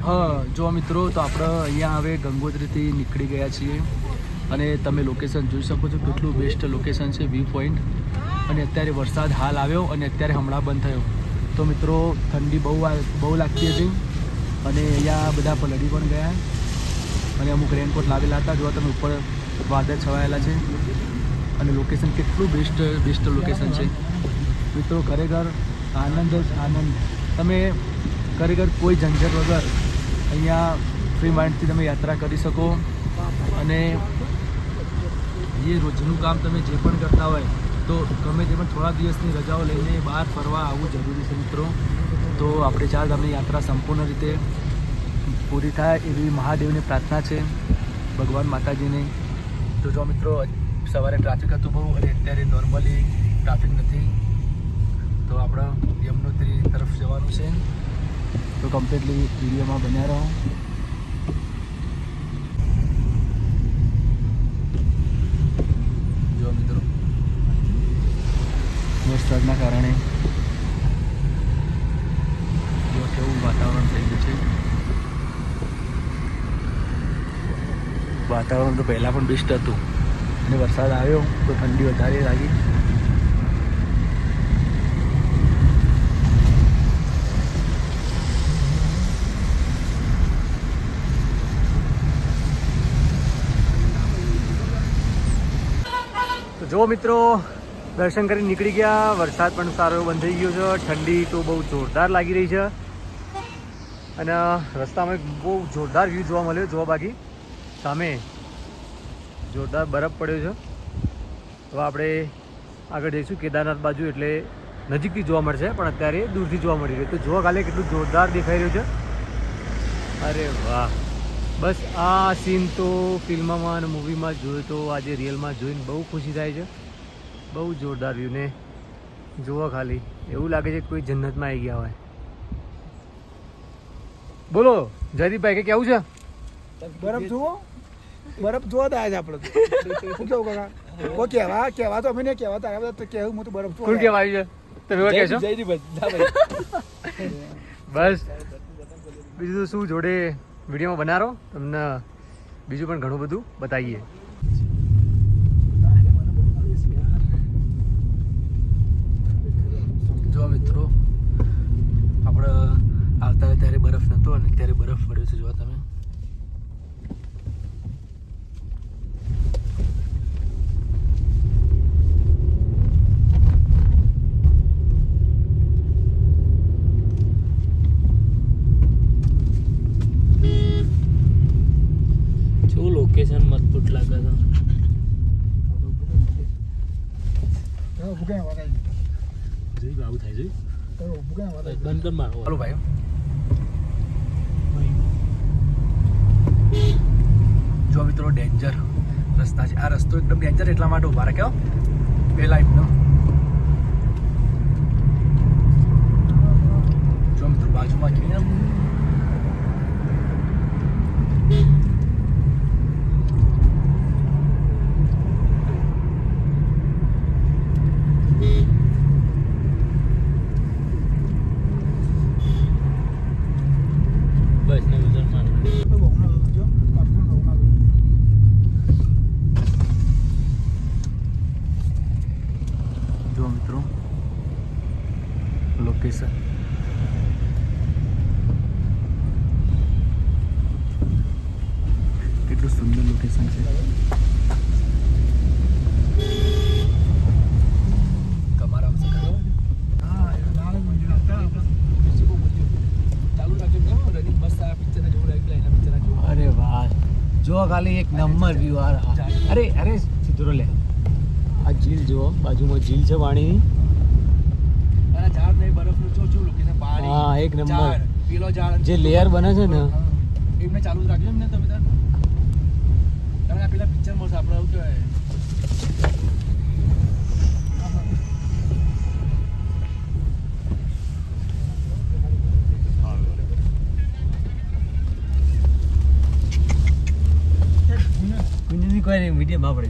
હા જો મિત્રો, તો આપણે અહીંયા હવે ગંગોત્રીથી નીકળી ગયા છીએ અને તમે લોકેશન જોઈ શકો છો, કેટલું બેસ્ટ લોકેશન છે, વ્યૂ પોઈન્ટ. અને અત્યારે વરસાદ હાલ આવ્યો અને અત્યારે હમણાં બંધ થયો. તો મિત્રો ઠંડી બહુ લાગતી હતી અને અહીંયા બધા પલળી પણ ગયા અને અમુક રેનકોટ લાવેલા હતા. જો તમે ઉપર વાદળ છવાયેલા છે અને લોકેશન કેટલું બેસ્ટ લોકેશન છે મિત્રો. ખરેખર આનંદ જ આનંદ. તમે ખરેખર કોઈ ઝંઝટ વગર અહીંયા ફ્રી માઇન્ડથી તમે યાત્રા કરી શકો. અને એ રોજનું કામ તમે જે પણ કરતા હોય તો ગમે તે પણ થોડા દિવસની રજાઓ લઈને બહાર ફરવા આવવું જરૂરી છે મિત્રો. તો આપણે ચાર ધામની યાત્રા સંપૂર્ણ રીતે પૂરી થાય એવી મહાદેવની પ્રાર્થના છે, ભગવાન માતાજીને. તો જો મિત્રો, સવારે ટ્રાફિક હતું બહુ અને અત્યારે નોર્મલી ટ્રાફિક નથી. તો આપણે યમનોત્રી તરફ જવાનું છે. તો કમ્પ્લીટલી વિડીયોમાં બન્યા રહો. જો મિત્રો, વરસાદના કારણે જો કેવું વાતાવરણ થઈ ગયું છે. વાતાવરણ તો પહેલાં પણ બેસ્ટ હતું અને વરસાદ આવ્યો તો ઠંડી વધારે લાગી. તો જો મિત્રો, દર્શન કરી નીકળી ગયા. વરસાદ પણ સારો એવો બંધ થઈ ગયો છે. ઠંડી તો બહુ જોરદાર લાગી રહી છે અને રસ્તામાં બહુ જોરદાર વ્યૂ જોવા મળ્યો. જોવા બાકી સામે જોરદાર બરફ પડ્યો છે. તો આપણે આગળ જઈશું કેદારનાથ બાજુ, એટલે નજીકથી જોવા મળશે પણ અત્યારે દૂરથી જોવા મળી રહ્યું. તો જોવા કાલે કેટલું જોરદાર દેખાઈ રહ્યું છે. અરે વાહ! બસ આ સીન તો ફિલ્મમાં અને મૂવીમાં જોયું, તો આજે રિયલમાં જોઈને બહુ ખુશી થાય છે. બહુ જોરદાર વ્યૂ ને જોવા ખાલી એવું લાગે છે કોઈ જન્નતમાં આવી ગયા હોય. બોલો જયદીપભાઈ, કે કેવું છે? બરફ જુઓ, બરફ જોવા તો આજે આપણે શું કેવું કાકા? કોઈ કહેવા તો અમે નહીં કહેવા, તારા બધા તો કહેવું હું તો બરફ જોવા. કોણ કહેવાય છે? તમે કહેશો? બસ બીજું તો શું, જોડે વિડીયોમાં બનાવો, તમને બીજું પણ ઘણું બધું બતાવીએ. જો મિત્રો, આપણે આવતા ત્યારે બરફ નહોતો અને ત્યારે બરફ પડ્યો છે. જો તમે લોકેશન મજબૂત લાગે છે. આવું થાય છે. બંધ કર મારો. હાલો ભાઈ, જો મિત્રો ડેન્જર રસ્તા છે. આ રસ્તો એકદમ ડેન્જર એટલા માટે ઉભા રાખ્યો પેલા એકદમ. જો મિત્રો બાજુમાં જોઈએ લોકેશન. કેટલું સુંદર લોકેશન છે. તમારા અરે વાહ, જો ખાલી એક નંબર વ્યૂ. અરે અરે સીધો લે, આ ઝીલ જુઓ, બાજુમાં ઝીલ છે પાણીની. હા, એક નંબર. જે લેયર બને છે ને એમને ચાલુ રાખજો એમને. તમે પેલા પિક્ચર મળશે આપણે. આવું કહેવાય કોઈ નહીં, મીડિયમ આપણે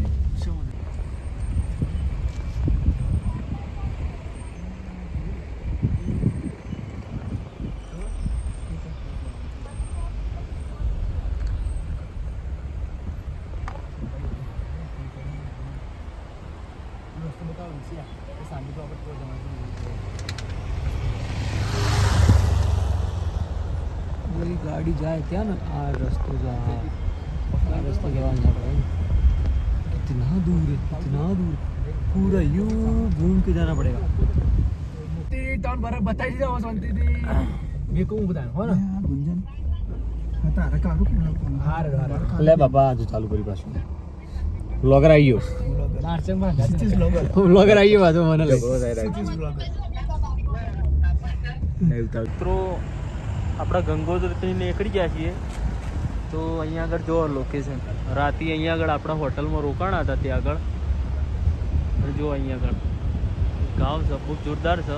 मेरी गाड़ी जाए क्या ना आ रस्तो जा आ रस्तो जवान जाता है कितना दूर पूरा यूं घूम के जाना पड़ेगा ત્રણ બરાબર બતાવી દીધા શાંતિથી મેં કહું બધા હો ને આ ગુંજન હા તારે કારું કોણ હાર લે બાબા આજે ચાલુ કરી પાછું વ્લોગર આવી ગયો વ્લોગર આવી ગયો પાછો મને મિત્રો આપણા ગંગોત્રીથી નીકળી ગયા છીએ તો અહીંયા આગળ જો લોકેશન રાતે અહીંયા આગળ આપણા હોટલમાં રોકાણા હતા ત્યાં આગળ જો અહીંયા આગળ ગામ છે બહુ જોરદાર છે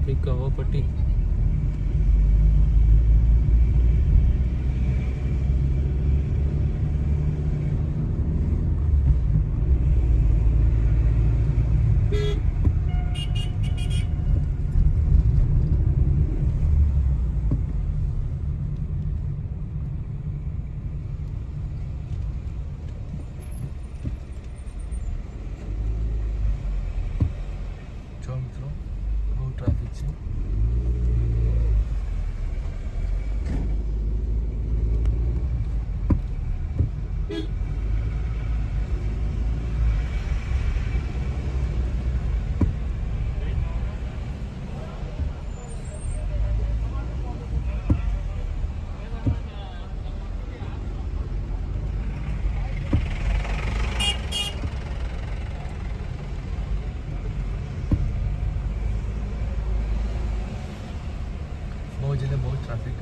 ટ્રાફિક કવાપટ્ટી જો મિત્રો બહુ ટ્રાફિક છે બહુ ટ્રાફિક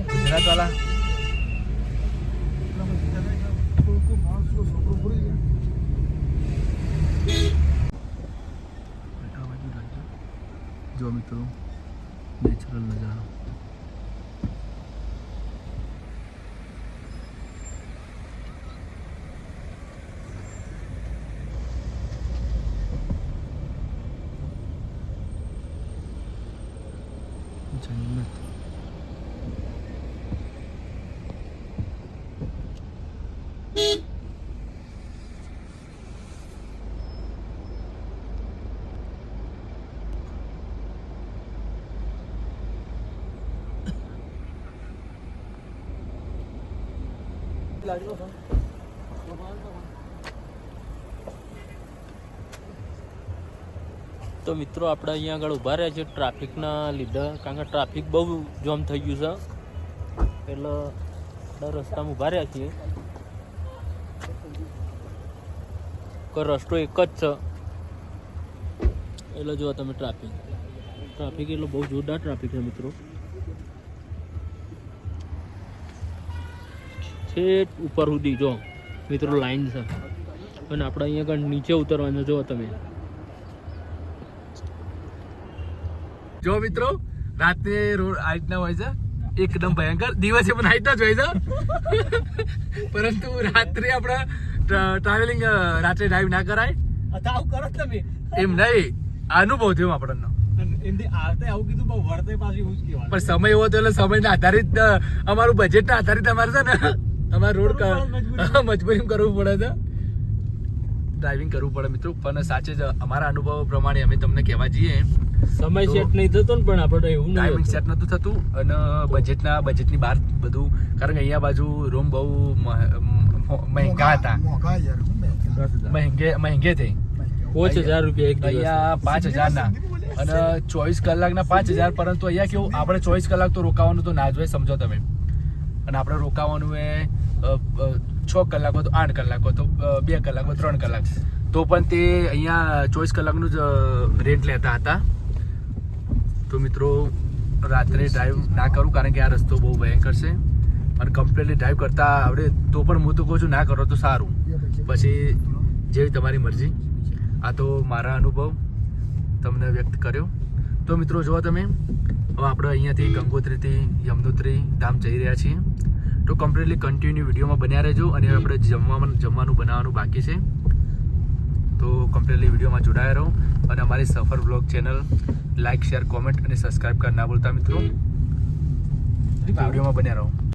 ગુજરાત વાળા જો મિત્રો નેચરલ નજારો જન્નત તો મિત્રો આપણે અહીંયા આગળ ઊભા રહ્યા છે ટ્રાફિકના લીધે કારણ કે ટ્રાફિક બહુ જામ થઈ ગયું છે એટલે આપણે રસ્તામાં ઊભા રહ્યા છીએ કોઈ રસ્તો એક જ છે એટલે જો તમે ટ્રાફિક એટલે બહુ જોરદાર ટ્રાફિક છે મિત્રો છેક ઉપર સુધી જો મિત્રો લાઈન છે અને આપણે અહીંયા આગળ નીચે ઉતરવાનું જો તમે જો મિત્રો રાતે રોડ આ રીતના હોય છે એકદમ ભયંકર દિવસે પણ આ રીતના જ હોય છે પરંતુ રાત્રે આપણા ટ્રાવેલિંગ રાત્રે ડ્રાઈવ ના કરાય આવું કરો તમે એમ નહીં અનુભવ થયો આપણને એમથી આવતે આવું કીધું પણ વળતે પાછું એવું જ કહેવાય પણ સમય એવો તો એટલે સમયના આધારિત અમારું બજેટના આધારિત અમારે છે ને અમારે રોડ મજબૂરી કરવું પડે છે ડ્રાઇવિંગ કરવું પડે મિત્રો, પણ સાચે જ અમારા અનુભવ પ્રમાણે અમે તમને કહેવા જઈએ સમય તો સેટ નહીં થતો ને પણ આપણે એવું ટાઈમિંગ નહીં સેટ નહોતું થતું અને બજેટની બહાર બધું, કારણ કે અહીંયા બાજુ રૂમ બહુ મહેંગા હતા, મોંઘા યાર, શું મહેંગા? મહેંગે થઈ 5000 રૂપિયા એક દિવસ અહીંયા 5000 ના અને 24 કલાકના 5000, પરંતુ અહીંયા કેવું આપણે 24 કલાક તો રોકાવાનું તો ના જોઈએ, સમજો તમે, અને આપણે રોકાવાનું એ 6 કલાક હોય તો 8 કલાક હોય તો 2 કલાક હોય 3 કલાક, તો પણ તે અહીંયા 24 કલાકનું જ રેન્ટ લેતા હતા. તો મિત્રો રાત્રે ડ્રાઈવ ના કરું, કારણ કે આ રસ્તો બહુ ભયંકર છે અને કમ્પ્લીટલી ડ્રાઈવ કરતા આવડે તો પણ હું તો કહું છું ના કરો તો સારું, પછી જેવી તમારી મરજી. આ તો મારા અનુભવ તમને વ્યક્ત કર્યો. તો મિત્રો જુઓ તમે, હવે આપણે અહીંયાથી ગંગોત્રીથી યમનોત્રી ધામ જઈ રહ્યા છીએ. તો કમ્પ્લીટલી કન્ટિન્યુ વિડીયોમાં બન્યા રહેજો. અને હવે આપણે જમવાનું બનાવવાનું બાકી છે, તો કમ્પ્લીટલી વિડીયોમાં જોડાયા રહો. અને અમારી સફર blog channel like, share, comment અને સબસ્ક્રાઈબ કરવા ના ભૂલતા મિત્રો. વિડીયોમાં બન્યા રહો.